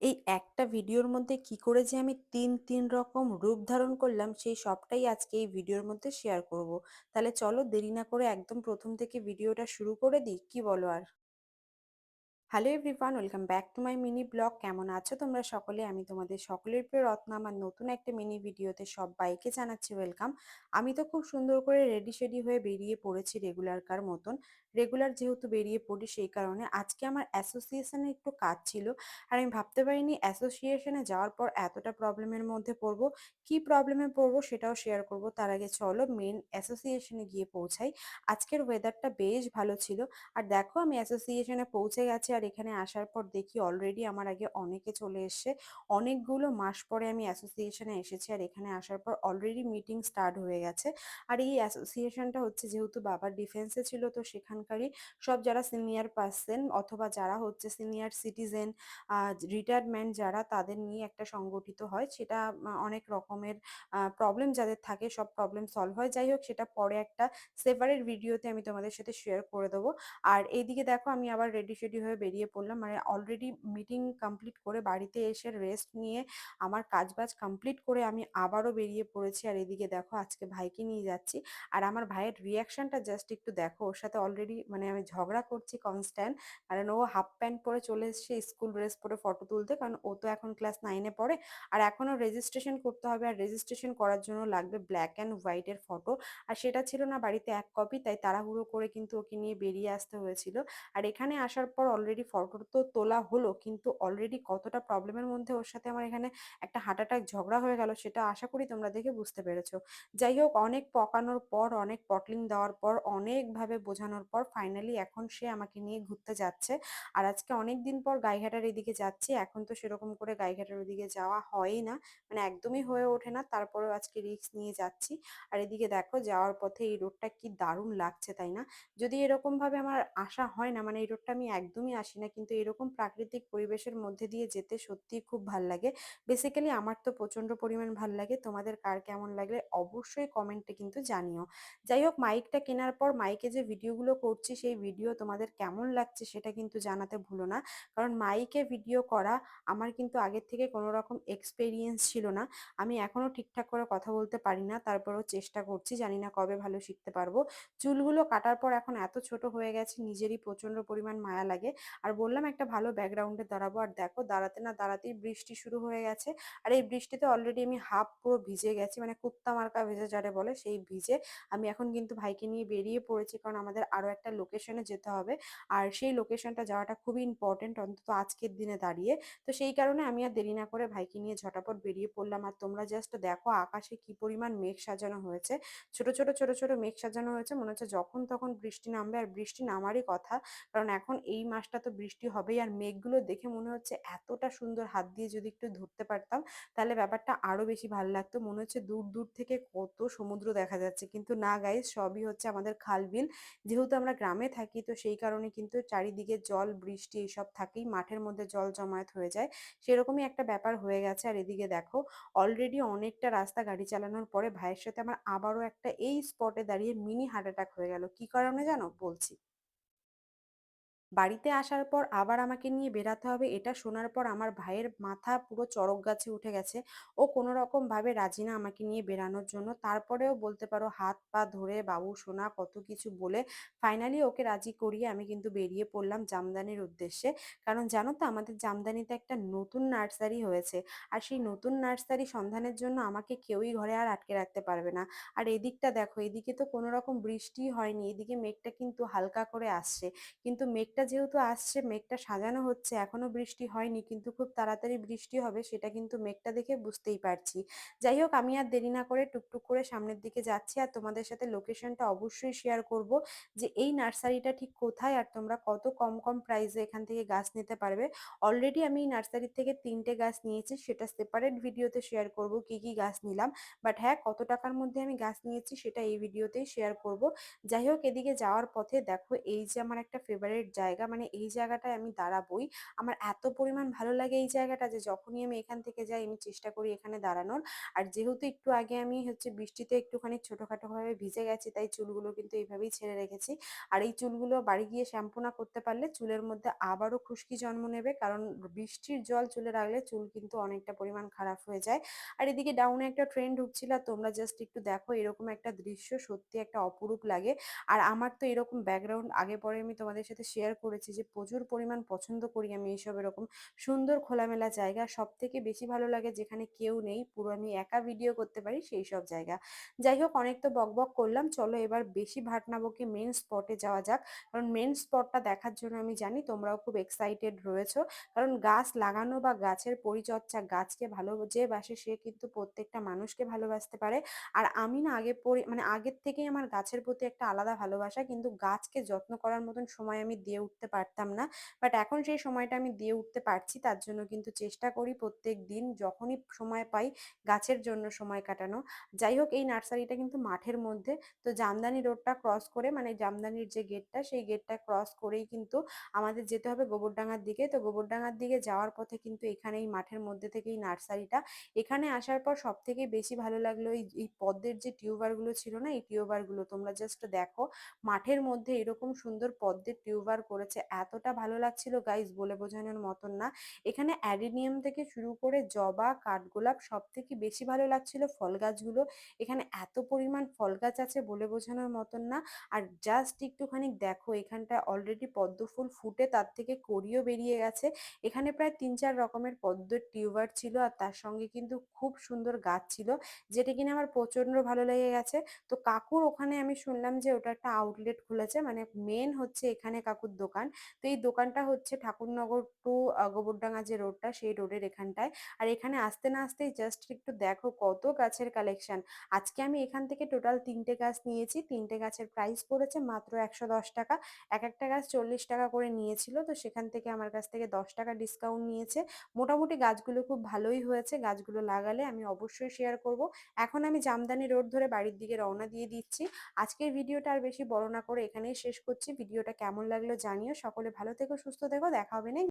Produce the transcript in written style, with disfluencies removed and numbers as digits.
এই একটা ভিডিওর মধ্যে কি করে যে আমি তিন রকম রূপ ধারণ করলাম সেই সবটাই আজকে এই ভিডিওর মধ্যে শেয়ার করব। তাহলে চলো দেরি না করে একদম প্রথম থেকে ভিডিওটা শুরু করে দিই, কি বলো আর? Hello everyone, welcome back to my mini blog. কেমন আছো তোমরা সকলে? আমি তোমাদের সকলের প্রিয় রত্না আমার নতুন একটা মিনি ভিডিওতে সবাইকে জানাচ্ছি ওয়েলকাম। আমি তো খুব সুন্দর করে রেডি শেডি হয়ে বেরিয়ে পড়েছি রেগুলার কার মতন। রেগুলার যেহেতু বেরিয়ে পড়ি সেই কারণে আজকে আমার অ্যাসোসিয়েশনে একটু কাজ ছিল। আর আমি ভাবতে পারিনি অ্যাসোসিয়েশনে যাওয়ার পর এতটা প্রবলেমের মধ্যে পড়বো। কি প্রবলেমে পড়বো সেটাও শেয়ার করব। তার আগে চলো মেন অ্যাসোসিয়েশনে গিয়ে পৌঁছাই। আজকের ওয়েদারটা বেশ ভালো ছিল। আর দেখো আমি অ্যাসোসিয়েশনে পৌঁছে গেছি, আর এখানে আসার পর দেখি অলরেডি আমার আগে অনেকে চলে এসছে। অনেকগুলো মাস পরে আমি অ্যাসোসিয়েশনে এসেছি, আর এখানে আসার পর অলরেডি মিটিং স্টার্ট হয়ে গেছে। আর এই অ্যাসোসিয়েশনটা হচ্ছে যেহেতু বাবার ডিফেন্সে ছিল, তো সেখানকারই সব যারা সিনিয়র পার্সন অথবা যারা হচ্ছে সিনিয়র সিটিজেন, রিটায়ারমেন্ট যারা, তাদের নিয়ে একটা সংগঠিত হয়। সেটা অনেক রকমের প্রবলেম যাদের থাকে সব প্রবলেম সলভ হয়। যাই হোক, সেটা পরে একটা সেপারেট ভিডিওতে আমি তোমাদের সাথে শেয়ার করে দেবো। আর এইদিকে দেখো আমি আবার রেডি শেডি হয়ে বেরিয়ে পড়লাম, মানে অলরেডি মিটিং কমপ্লিট করে বাড়িতে এসে রেস্ট নিয়ে আমার কাজ বাজ কমপ্লিট করে আমি আবারও বেরিয়ে পড়েছি। আর এদিকে দেখো আজকে ভাইকে নিয়ে যাচ্ছি। আর আমার ভাইয়ের রিয়াকশনটা জাস্ট একটু দেখো। ওর সাথে অলরেডি মানে আমি ঝগড়া করছি কনস্ট্যান্ট, কারণ ও হাফ প্যান্ট পরে চলে এসেছে স্কুল ড্রেস পরে ফটো তুলতে, কারণ ও তো এখন ক্লাস 9-এ পড়ে। আর এখনো রেজিস্ট্রেশন করতে হবে, আর রেজিস্ট্রেশন করার জন্য লাগবে ব্ল্যাক অ্যান্ড হোয়াইটের ফটো। আর সেটা ছিল না বাড়িতে এক কপি, তাই তাড়াহুড়ো করে কিন্তু ওকে নিয়ে বেরিয়ে আসতে হয়েছিল। আর এখানে আসার পর অলরেডি ফটো তো তোলা হলো, কিন্তু অলরেডি কতটা প্রবলেমের মধ্যে ওর সাথে আমার এখানে একটা হার্ট অ্যাটাক ঝগড়া হয়ে গেল সেটা আশা করি তোমরা দেখে বুঝতে পেরেছো। যাই হোক, অনেক পকানোর পর, অনেক পটলিং দেওয়ার পর, অনেকভাবে বোঝানোর পর ফাইনালি এখন সে আমাকে নিয়ে ঘুরতে যাচ্ছে। আর আজকে অনেক দিন পর গাইঘাটার এদিকে যাচ্ছি। এখন তো সেরকম করে গাইঘাটার ওদিকে যাওয়া হয়ই না, মানে একদমই হয়ে ওঠে না, তারপরেও আজকে রিস্ক নিয়ে যাচ্ছি। আর এদিকে দেখো যাওয়ার পথে এই রোডটা কি দারুণ লাগছে, তাই না? যদি এরকম ভাবে আমার আসা হয় না, মানে এই রোডটা আমি একদমই আসি না, কিন্তু এরকম প্রাকৃতিক পরিবেশের মধ্যে দিয়ে যেতে সত্যিই খুব ভাল লাগে। বেসিক্যালি আমার তো প্রচন্ড পরিমাণ ভাল লাগে। তোমাদের কার কেমন লাগে অবশ্যই কমেন্টে কিন্তু জানিও। যাই হোক, মাইকটা কেনার পর মাইকে যে ভিডিওগুলো করছি সেই ভিডিও তোমাদের কেমন লাগছে সেটা কিন্তু জানাতে ভুলো না। কারণ মাইকে ভিডিও করা আমার কিন্তু আগের থেকে কোনো রকম এক্সপেরিয়েন্স ছিল না। আমি এখনো ঠিকঠাক করে কথা বলতে পারি না, তারপরেও চেষ্টা করছি, জানি না কবে ভালো শিখতে পারবো। চুলগুলো কাটার পর এখন এত ছোট হয়ে গেছে, নিজেরই প্রচন্ড পরিমাণ মায়া লাগে। আর বললাম একটা ভালো ব্যাকগ্রাউন্ডে দাঁড়াবো, আর দেখো দাঁড়াতে না দাঁড়াতেই বৃষ্টি শুরু হয়ে গেছে। আর এই বৃষ্টিতে অলরেডি আমি হাফ পুরো ভিজে গেছি, মানে কুত্তা মার্কা ভেজে যারে বলে সেই ভিজে। আমি এখন কিন্তু ভাইকে নিয়ে বেরিয়ে পড়েছি, কারণ আমাদের আরো একটা লোকেশনে যেতে হবে। আর সেই লোকেশনটা যাওয়াটা খুবই ইম্পর্টেন্ট, অন্তত আজকের দিনে দাঁড়িয়ে। তো সেই কারণে আমি আর দেরি না করে ভাইকে নিয়ে ঝটাপট বেরিয়ে পড়লাম। আর তোমরা জাস্ট দেখো আকাশে কি পরিমাণ মেঘ সাজানো হয়েছে। ছোট ছোট মেঘ সাজানো হয়েছে, মনে হচ্ছে যখন তখন বৃষ্টি নামবে, আর বৃষ্টি নামারই কথা। কারণ এখন এই মাসটা তো বৃষ্টি হবেই। আর মেঘগুলো দেখে মনে হচ্ছে এতটা সুন্দর, হাত দিয়ে যদি একটু ধরতে পারতাম তাহলে ব্যাপারটা আরো বেশি ভালো লাগতো। মনে হচ্ছে দূর দূর থেকে কত সমুদ্র দেখা যাচ্ছে, কিন্তু না গাইস, সবই হচ্ছে আমাদের খাল বিল। যেহেতু আমরা গ্রামে থাকি তো সেই কারণে কিন্তু চারিদিকে জল বৃষ্টি এইসব থাকেই, মাঠের মধ্যে জল জমায়েত হয়ে যায়, সেরকমই একটা ব্যাপার হয়ে গেছে। আর এদিকে দেখো অলরেডি অনেকটা রাস্তা গাড়ি চালানোর পরে ভাইয়ের সাথে আমার আবারও একটা এই স্পটে দাঁড়িয়ে মিনি হার্ট অ্যাটাক হয়ে গেল। কি কারণে জানো? বলছি। বাড়িতে আসার পর আবার আমাকে নিয়ে বেরাতে হবে, এটা শোনার পর আমার ভাইয়ের মাথা পুরো চড়ক গাছে উঠে গেছে। ও কোনো রকম ভাবে রাজি না আমাকে নিয়ে বেরানোর জন্য, তারপরেও বলতে পারো হাত পা ধরে বাবু সোনা কত কিছু বলে ফাইনালি ওকে রাজি করিয়ে আমি কিন্তু বেরিয়ে পড়লাম জামদানির উদ্দেশ্যে। কারণ জানো তো আমাদের জামদানিতে একটা নতুন নার্সারি হয়েছে। আর সেই নতুন নার্সারি সন্ধানের জন্য আমাকে কেউই ঘরে আর আটকে রাখতে পারবে না। আর এদিকটা দেখো, এদিকে তো কোনো রকম বৃষ্টি হয়নি, এদিকে মেঘটা কিন্তু হালকা করে আসছে। কিন্তু মেঘটা যেহেতু আসছে, মেঘটা সাজানো হচ্ছে, এখনো বৃষ্টি হয়নি, কিন্তু খুব তাড়াতাড়ি বৃষ্টি হবে সেটা কিন্তু মেঘটা দেখে বুঝতেই পারছি। যাই হোক, আমি আর দেরি না করে টুকটুক করে সামনের দিকে যাচ্ছি, আর তোমাদের সাথে লোকেশনটা অবশ্যই শেয়ার করব যে এই নার্সারিটা ঠিক কোথায়, আর তোমরা কত কম কম প্রাইসে এখান থেকে গাছ নিতে পারবে। অলরেডি আমি এই নার্সারি থেকে 3টে গাছ নিয়েছি, সেটা সেপারেট ভিডিওতে শেয়ার করব কি কি গাছ নিলাম। বাট হ্যাঁ, কত টাকার মধ্যে আমি গাছ নিয়েছি সেটা এই ভিডিওতেই শেয়ার করব। যাই হোক, এদিকে যাওয়ার পথে দেখো এই যে আমার একটা ফেভারিট জায়গা জায়গা, মানে এই জায়গাটায় আমি দাঁড়াবোই। আমার এত পরিমাণ ভালো লাগে এই জায়গাটা যে যখনই আমি এখান থেকে যাই আমি চেষ্টা করি এখানে দাঁড়ানোর। আর যেহেতু একটু আগে আমি হচ্ছে বৃষ্টিতে একটুখানি ছোটখাটোভাবে ভিজে গেছি, তাই চুলগুলো কিন্তু এইভাবেই ছেড়ে রেখেছি। আর এই চুলগুলো বাড়ি গিয়ে শ্যাম্পু না করতে পারলে চুলের মধ্যে আবারও খুশকি জন্ম নেবে, কারণ বৃষ্টির জল চুলে রাখলে চুল কিন্তু অনেকটা পরিমাণ খারাপ হয়ে যায়। আর এদিকে ডাউনে একটা ট্রেন ঢুকছিল, আর তোমরা জাস্ট একটু দেখো এরকম একটা দৃশ্য সত্যি একটা অপরূপ লাগে। আর আমার তো এরকম ব্যাকগ্রাউন্ড আগে পরে আমি তোমাদের সাথে শেয়ার করেছি যে প্রচুর পরিমাণ পছন্দ করি আমি এইসব এরকম সুন্দর খোলামেলা জায়গা। সব থেকে বেশি ভালো লাগে যেখানে কেউ নেই, পুরো আমি একা ভিডিও করতে পারি সেই সব জায়গা। যাই হোক, অনেক তো বকবক করলাম, চলো এবার বেশি ভাট না বকে মেন স্পটে যাওয়া যাক। কারণ মেন স্পটটা দেখার জন্য আমি জানি তোমরাও খুব এক্সাইটেড রয়েছো। কারণ গাছ লাগানো বা গাছের পরিচর্যা, গাছকে ভালো যে বাসে সে কিন্তু প্রত্যেকটা মানুষকে ভালোবাসতে পারে। আর আমি না মানে আগের থেকেই আমার গাছের প্রতি একটা আলাদা ভালোবাসা, কিন্তু গাছকে যত্ন করার মতন সময় আমি দিয়ে উঠতে পারতাম না। বাট এখন সেই সময়টা আমি দিয়ে উঠতে পারছি, তার জন্য কিন্তু চেষ্টা করি প্রত্যেক দিন যখনই সময় পাই গাছের জন্য সময় কাটানো। যাই হোক, এই নার্সারিটা কিন্তু মাঠের মধ্যে। তো জামদানি রোডটা ক্রস করে, মানে জামদানির যে গেটটা সেই গেটটা ক্রস করেই কিন্তু আমাদের যেতে হবে গোবরডাঙ্গার দিকে। তো গোবরডাঙ্গার দিকে যাওয়ার পথে কিন্তু এখানে এই মাঠের মধ্যে থেকেই নার্সারিটা। এখানে আসার পর সব থেকে বেশি ভালো লাগলো এই এই পদ্মের যে টিউবার গুলো ছিল না, এই টিউবার গুলো তোমরা জাস্ট দেখো, মাঠের মধ্যে এরকম সুন্দর পদ্মের টিউবার করেছে, এতটা ভালো লাগছিল গাইস বলে বোঝানোর মতন না। এখানে অ্যাডিনিয়াম থেকে শুরু করে জবা, কাঠগোলাপ, সব থেকে বেশি ভালো লাগছিল ফল গাছগুলো। এখানে এত পরিমাণ ফল গাছ আছে বলে বোঝানোর মতন না। আর জাস্ট একটুখানি দেখো, এখানটা অলরেডি পদ্ম ফুল ফুটে তার থেকে কড়িও বেরিয়ে গেছে। এখানে প্রায় ৩-৪ রকমের পদ্মের টিউবার ছিল, আর তার সঙ্গে কিন্তু খুব সুন্দর গাছ ছিল, যেটা কিনা আমার প্রচন্ড ভালো লেগে গেছে। তো কাকুর ওখানে আমি শুনলাম যে ওটা একটা আউটলেট খুলেছে, মানে মেন হচ্ছে এখানে কাকুর দোকান। তো এই দোকানটা হচ্ছে ঠাকুরনগর টু গোবরডাঙ্গা যে রোডটা, সেই রোডের এখানটায়। আর এখানে আসতে না আসতেই জাস্ট একটু দেখো কত গাছের কালেকশন। আজকে আমি এখান থেকে টোটাল ৩টে গাছ নিয়েছি, ৩টে গাছের প্রাইস পড়েছে মাত্র ১১০ টাকা। এক একটা গাছ ৪০ টাকা করে নিয়েছিল, তো সেখান থেকে আমার কাছ থেকে 10 টাকা ডিসকাউন্ট নিয়েছে। মোটামুটি গাছগুলো খুব ভালোই হয়েছে, গাছগুলো লাগালে আমি অবশ্যই শেয়ার করব। এখন আমি জামদানি রোড ধরে বাড়ির দিকে রওনা দিয়ে দিচ্ছি। আজকের ভিডিওটা আর বেশি বড় না করে এখানেই শেষ করছি। ভিডিওটা কেমন লাগলো জানিও। সকলে ভালো থেকো, সুস্থ থেকো, দেখা হবে নেক্সট